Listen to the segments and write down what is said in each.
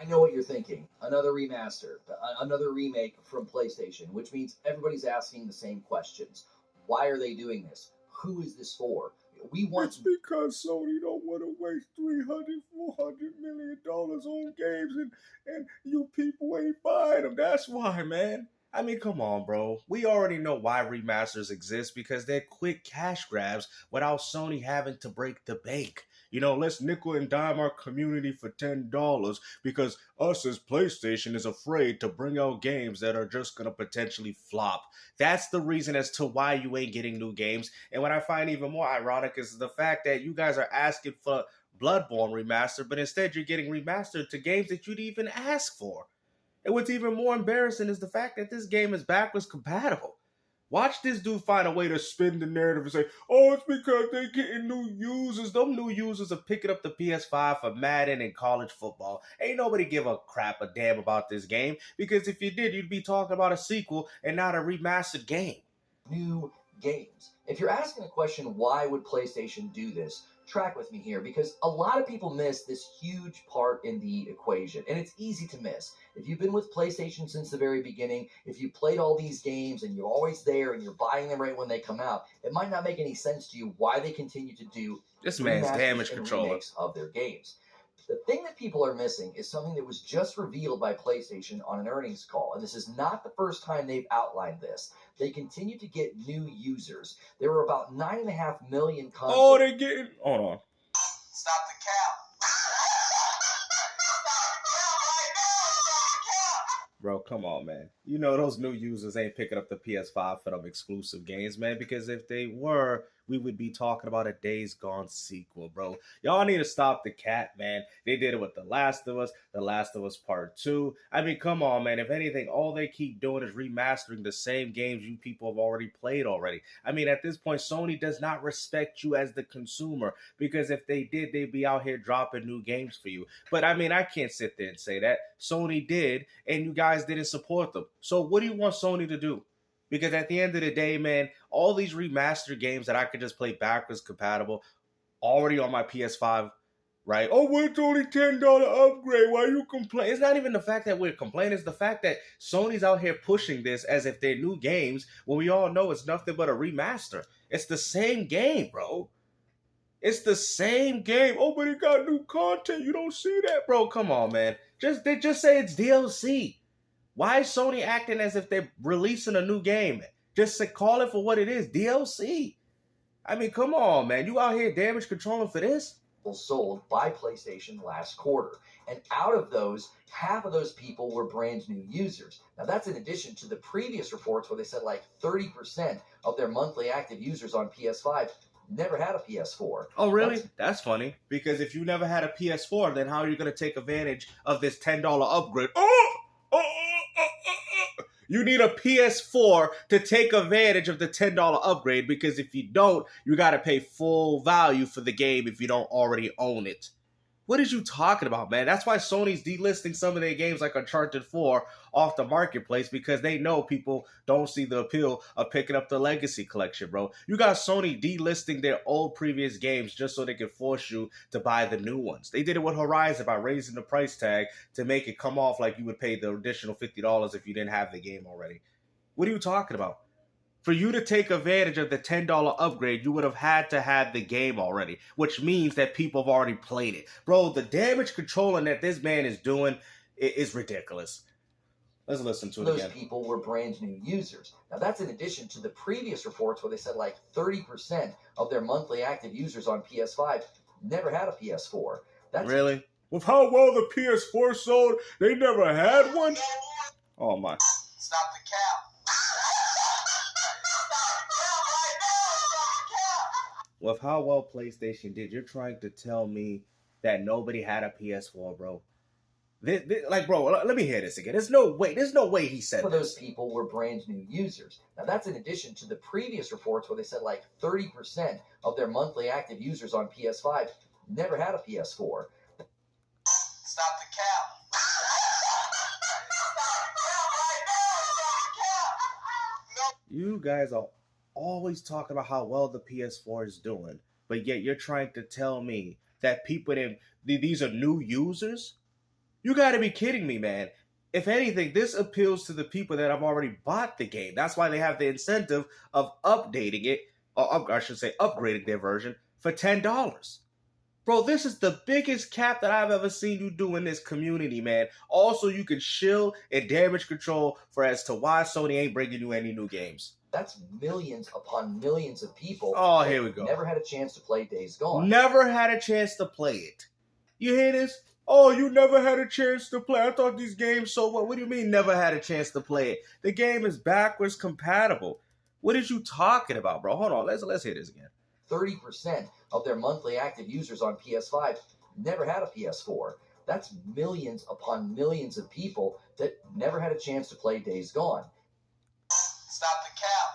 I know what you're thinking. Another remaster, another remake from PlayStation, which means everybody's asking the same questions. Why are they doing this? Who is this for? We want. It's because Sony don't want to waste $300, $400 million on games, and you people ain't buying them. That's why, man. I mean, come on, bro. We already know why remasters exist because they're quick cash grabs without Sony having to break the bank. You know, let's nickel and dime our community for $10 because us as PlayStation is afraid to bring out games that are just going to potentially flop. That's the reason as to why you ain't getting new games. And what I find even more ironic is the fact that you guys are asking for Bloodborne remastered, but instead you're getting remastered to games that you didn't even ask for. And what's even more embarrassing is the fact that this game is backwards compatible. Watch this dude find a way to spin the narrative and say, oh, it's because they're getting new users. Them new users are picking up the PS5 for Madden and college football. Ain't nobody give a crap a damn about this game, because if you did, you'd be talking about a sequel and not a remastered game. New games. If you're asking the question, why would PlayStation do this? Track with me here, because a lot of people miss this huge part in the equation, and it's easy to miss. If you've been with PlayStation since the very beginning, if you played all these games and you're always there and you're buying them right when they come out, it might not make any sense to you why they continue to do this man's remasters damage and controller remakes of their games. The thing that people are missing is something that was just revealed by PlayStation on an earnings call, and this is not the first time they've outlined this. They continue to get new users. There were about 9.5 million consoles. Oh, they're getting... Hold on. Stop the cap. Bro, come on, man. You know those new users ain't picking up the PS5 for them exclusive games, man, because if they were, we would be talking about a Days Gone sequel, bro. Y'all need to stop the cat, man. They did it with The Last of Us Part 2. I mean, come on, man. If anything, all they keep doing is remastering the same games you people have already played already. I mean, at this point, Sony does not respect you as the consumer, because if they did, they'd be out here dropping new games for you. But, I mean, I can't sit there and say that. Sony did, and you guys didn't support them. So what do you want Sony to do? Because at the end of the day, man, all these remastered games that I could just play backwards compatible already on my PS5, right? Oh, well, it's only $10 upgrade. Why you complain? It's not even the fact that we're complaining. It's the fact that Sony's out here pushing this as if they're new games when we all know it's nothing but a remaster. It's the same game, bro. It's the same game. Oh, but it got new content. You don't see that, bro. Come on, man. They just say it's DLC. Why is Sony acting as if they're releasing a new game? Just to call it for what it is, DLC. I mean, come on, man. You out here damage controlling for this? Sold by PlayStation last quarter. And out of those, half of those people were brand new users. Now, that's in addition to the previous reports where they said like 30% of their monthly active users on PS5 never had a PS4. Oh, really? That's funny. Because if you never had a PS4, then how are you going to take advantage of this $10 upgrade? You need a PS4 to take advantage of the $10 upgrade, because if you don't, you got to pay full value for the game if you don't already own it. What is you talking about, man? That's why Sony's delisting some of their games like Uncharted 4 off the marketplace, because they know people don't see the appeal of picking up the Legacy Collection, bro. You got Sony delisting their old previous games just so they can force you to buy the new ones. They did it with Horizon by raising the price tag to make it come off like you would pay the additional $50 if you didn't have the game already. What are you talking about? For you to take advantage of the $10 upgrade, you would have had to have the game already, which means that people have already played it. Bro, the damage controlling that this man is doing is ridiculous. Let's listen to it again. Those people were brand new users. Now, that's in addition to the previous reports where they said like 30% of their monthly active users on PS5 never had a PS4. That's really? With how well the PS4 sold, they never had one? Oh, my. Stop the cap. With how well PlayStation did, you're trying to tell me that nobody had a PS4, bro. Like, bro, let me hear this again. There's no way he said this. Those people were brand new users. Now, that's in addition to the previous reports where they said like 30% of their monthly active users on PS5 never had a PS4. Stop the cap. You guys are always talking about how well the PS4 is doing, but yet you're trying to tell me that people these are new users? You got to be kidding me, man. If anything, this appeals to the people that have already bought the game. That's why they have the incentive of updating it, or I should say upgrading their version for $10. Bro, this is the biggest cap that I've ever seen you do in this community, man. Also, you can shield and damage control for as to why Sony ain't bringing you any new games. That's millions upon millions of people. Oh, here we go. Never had a chance to play Days Gone. Never had a chance to play it. You hear this? Oh, you never had a chance to play. I thought these games so what? What do you mean never had a chance to play it? The game is backwards compatible. What is you talking about, bro? Hold on. Let's hear this again. 30% of their monthly active users on PS5 never had a PS4. That's millions upon millions of people that never had a chance to play Days Gone. Stop the cap.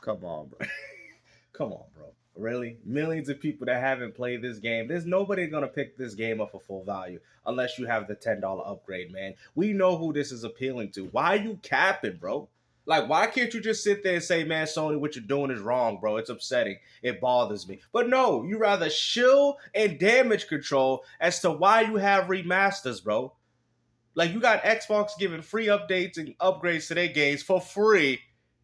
Come on, bro. Come on, bro. Really? Millions of people that haven't played this game. There's nobody going to pick this game up for full value unless you have the $10 upgrade, man. We know who this is appealing to. Why are you capping, bro? Like, why can't you just sit there and say, man, Sony, what you're doing is wrong, bro. It's upsetting. It bothers me. But no, you rather shield and damage control as to why you have remasters, bro. Like, you got Xbox giving free updates and upgrades to their games for free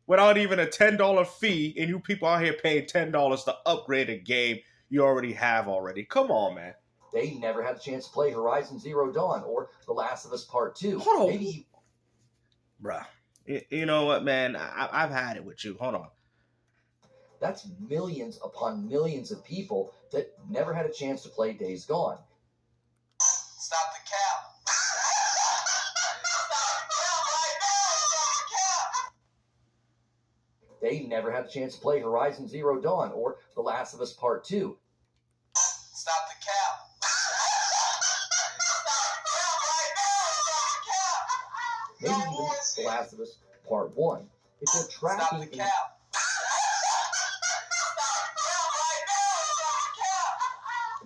without even a $10 fee, and you people out here paying $10 to upgrade a game you already have already. Come on, man. They never had a chance to play Horizon Zero Dawn or The Last of Us Part 2. Hold on. Maybe... Bruh. You know what, man? I've had it with you. Hold on. That's millions upon millions of people that never had a chance to play Days Gone. Stop the cap. They never had a chance to play Horizon Zero Dawn or The Last of Us Part 2. Stop the cap. Maybe even The Last of Us Part 1. If they're Stop tracking the in cap.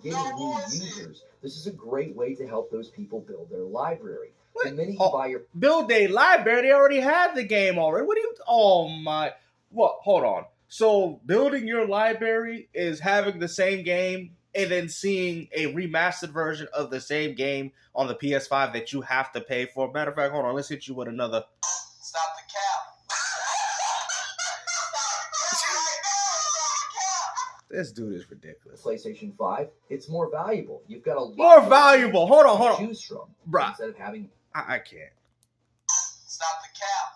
getting new users, this is a great way to help those people build their library. What? The minute you Oh, buy your... build a library. They already have the game already. What do you... Oh, my... What? Hold on. So, building your library is having the same game and then seeing a remastered version of the same game on the PS5 that you have to pay for. Matter of fact, hold on. Let's hit you with another... Stop the cap. This dude is ridiculous. PlayStation 5, it's more valuable. You've got a lot More valuable. Hold on, hold to on. choose from. Bruh. Instead of having... I can't. Stop the cap.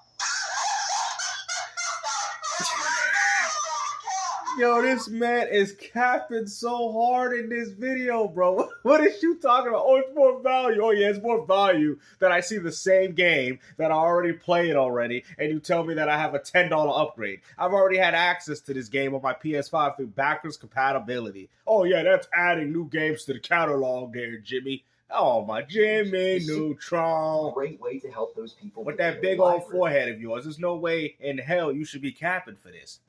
Yo, this man is capping so hard in this video, bro. What is you talking about? Oh, it's more value. Oh, yeah, it's more value that I see the same game that I already played already, and you tell me that I have a $10 upgrade. I've already had access to this game on my PS5 through backwards compatibility. Oh, yeah, that's adding new games to the catalog there, Jimmy. Oh, my Jimmy Neutron. Great way to help those people With build that their big old library. forehead of yours, there's no way in hell you should be capping for this.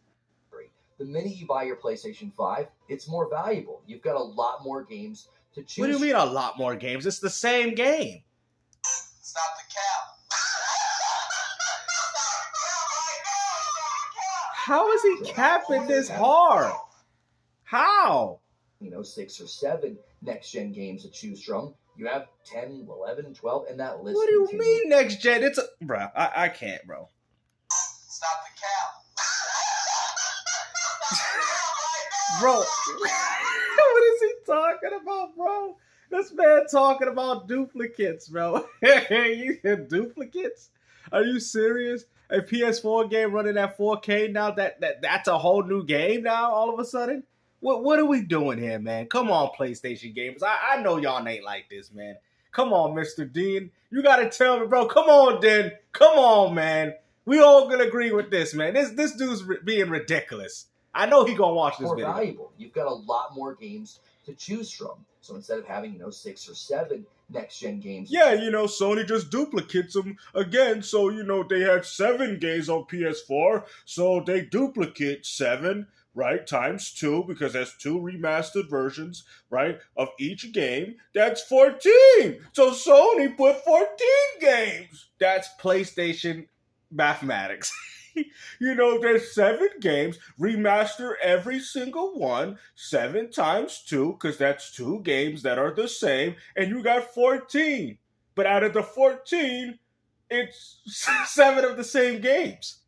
The minute you buy your PlayStation 5, it's more valuable. You've got a lot more games to choose. What do you mean a lot more games? It's the same game. Stop the cap. How is he capping this hard? How? 6 or 7 next-gen games to choose from. You have 10, 11, 12, and that list What do you continues. mean next gen? It's a... Bruh, I can't, bro. Stop the cap. Bro, what is he talking about, bro? This man talking about duplicates, bro. You said duplicates? Are you serious? A PS4 game running at 4K now? That's a whole new game now, all of a sudden? What are we doing here, man? Come on, PlayStation gamers. I know y'all ain't like this, man. Come on, Mr. Dean. You gotta tell me, bro. Come on, Den. Come on, man. We all gonna agree with this, man. This dude's being ridiculous. I know he gonna watch this more video. valuable. You've got a lot more games to choose from. So instead of having, 6 or 7 next-gen games... Yeah, Sony just duplicates them again. So, they had 7 games on PS4. So they duplicate 7, right, times 2, because there's 2 remastered versions, right, of each game. That's 14. So Sony put 14 games. That's PlayStation mathematics. You know, there's 7 games. Remaster every single one. 7 times 2, because that's 2 games that are the same. And you got 14. But out of the 14, it's 7 of the same games.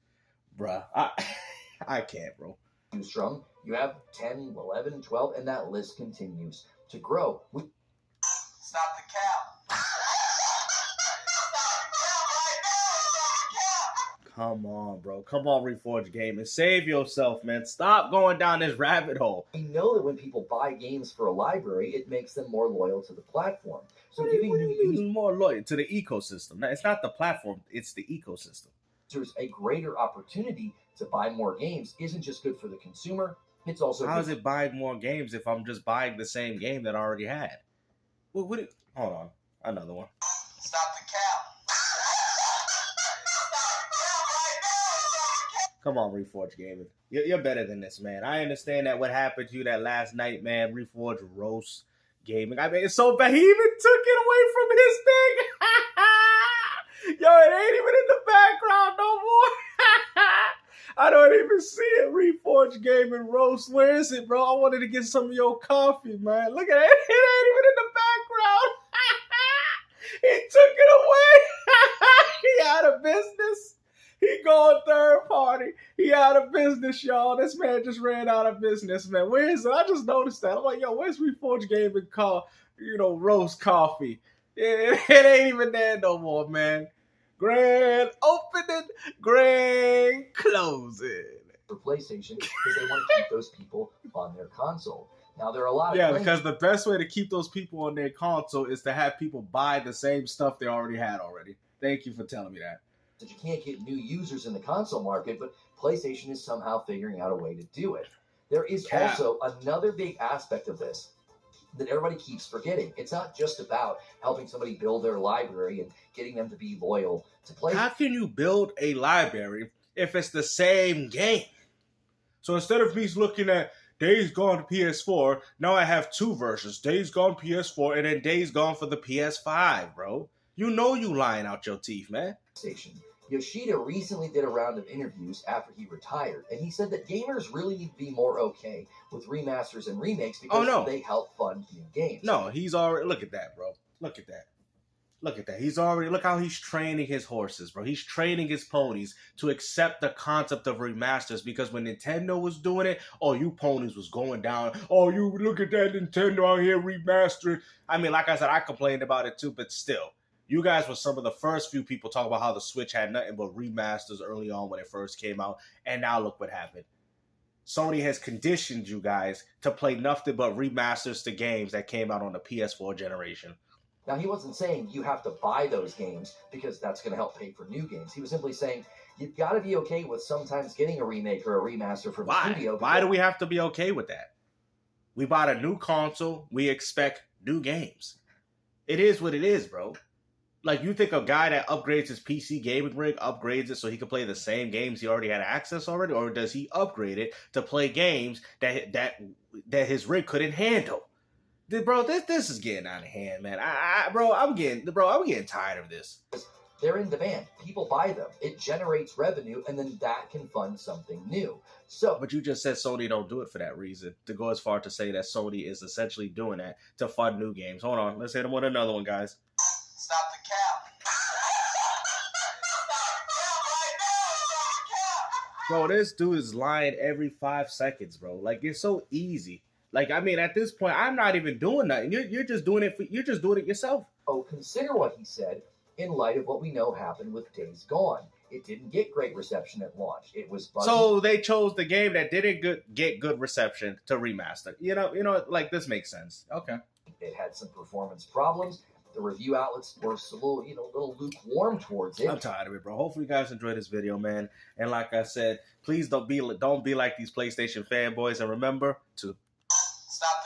Bruh, I can't, bro. choose from. You have 10, 11, 12, and that list continues to grow. Stop the cap. Come on, bro. Come on, Reforge Gaming. Save yourself, man. Stop going down this rabbit hole. We know that when people buy games for a library, it makes them more loyal to the platform. So giving new users more loyal to the ecosystem. Now, it's not the platform, it's the ecosystem. a greater opportunity to buy more games isn't just good for the consumer, it's also How good is it buying more games if I'm just buying the same game that I already had? Hold on. Another one. Stop the cap. Come on, Reforge Gaming. You're better than this, man. I understand that what happened to you that last night, man. Reforge roast gaming. I mean, it's so bad. He even took it away from his thing. Yo, it ain't even in the background no more. I don't even see it. Reforge Gaming roast. Where is it, bro? I wanted to get some of your coffee, man. Look at it. It ain't even in the background. He took it away. He out of business. He going third party. He out of business, y'all. This man just ran out of business, man. Where is it? I just noticed that. I'm like, yo, where's Reforge Gaming roast coffee? It ain't even there no more, man. Grand opening, grand closing. for PlayStation because they want to keep those people on their console. Now, there are a lot of because the best way to keep those people on their console is to have people buy the same stuff they already had already. Thank you for telling me that. that you can't get new users in the console market, but PlayStation is somehow figuring out a way to do it. There is also another big aspect of this that everybody keeps forgetting. It's not just about helping somebody build their library and getting them to be loyal to PlayStation. How can you build a library if it's the same game? So instead of me looking at Days Gone to PS4, now I have two versions. Days Gone PS4 and then Days Gone for the PS5, bro. You know you lying out your teeth, man. Yoshida recently did a round of interviews after he retired, and he said that gamers really need to be more okay with remasters and remakes because they help fund new games. No, he's already... Look at that, bro. Look at that. Look at that. He's already... Look how he's training his horses, bro. He's training his ponies to accept the concept of remasters because when Nintendo was doing it, oh, you ponies was going down. Oh, you look at that Nintendo out here remastering. I mean, like I said, I complained about it too, but still. You guys were some of the first few people talking about how the Switch had nothing but remasters early on when it first came out. And now look what happened. Sony has conditioned you guys to play nothing but remasters to games that came out on the PS4 generation. Now, he wasn't saying you have to buy those games because that's going to help pay for new games. He was simply saying you've got to be okay with sometimes getting a remake or a remaster from the studio. Why do we have to be okay with that? We bought a new console. We expect new games. It is what it is, bro. Like, you think a guy that upgrades his PC gaming rig upgrades it so he can play the same games he already had access already, or does he upgrade it to play games that his rig couldn't handle? Bro, this is getting out of hand, man. I'm getting tired of this. They're in demand. People buy them. It generates revenue, and then that can fund something new. But you just said Sony don't do it for that reason. To go as far to say that Sony is essentially doing that to fund new games. Hold on, let's hit him with another one, guys. Stop the cap. Bro, this dude is lying every 5 seconds, bro. Like, it's so easy. Like, I mean, at this point, I'm not even doing nothing. You're just doing it. You're just doing it yourself. Oh, consider what he said in light of what we know happened with Days Gone. It didn't get great reception at launch. It was buggy. So they chose the game that didn't get good reception to remaster. You know, like, this makes sense. Okay. It had some performance problems. The review outlets were a little lukewarm towards it. I'm tired of it, bro. Hopefully you guys enjoyed this video, man. And like I said, please don't be like these PlayStation fanboys. And remember to stop